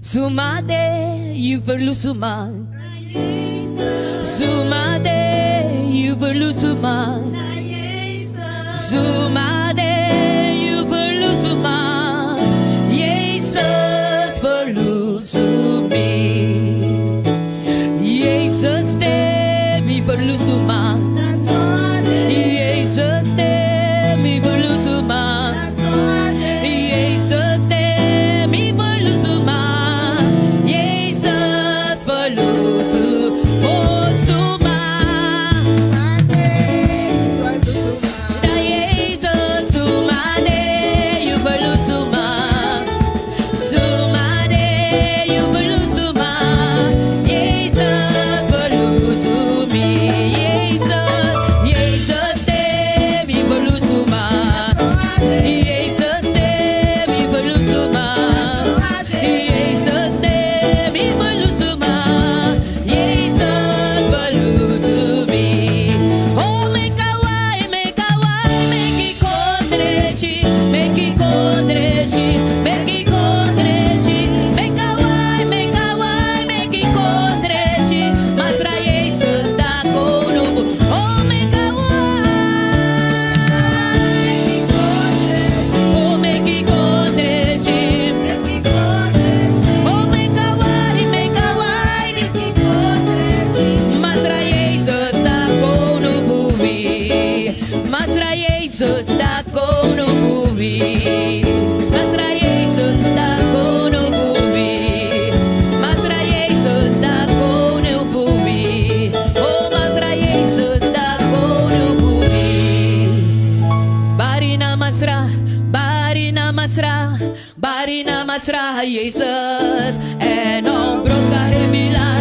Sumade, you perlu suma. Sumade, you perlu suma. Sumade, you perlu suma. Yesus perlu sumi. Yesus demi perlu suma. Yesus demi perlu suma. Yesus demi perlu suma. Yesus perlu suma. Oh suma. Da Yesus suma de you perlu suma. Suma de you perlu suma. Yesus perlu sumi. Yesus demi perlu suma. Yesus demi perlu suma. Yesus demi perlu suma. Yesus perlu sumi. Oh make a way, make it condreshi, make it condreshi, make it condreshi, make a way, make it condreshi. Mas pra Jesus dá com novo. Oh make a way, oh make it condreshi. Oh make a way, mas pra Jesus dá com novo vi. Mas pra Jesus dá com novo vi. Mas pra Jesus dá com novo vi. Mas pra Jesus dá com novo vi. Oh mas pra Jesus dá com novo vi. Barina masra, barina masra, barina masra Jesus é não broca rebilar.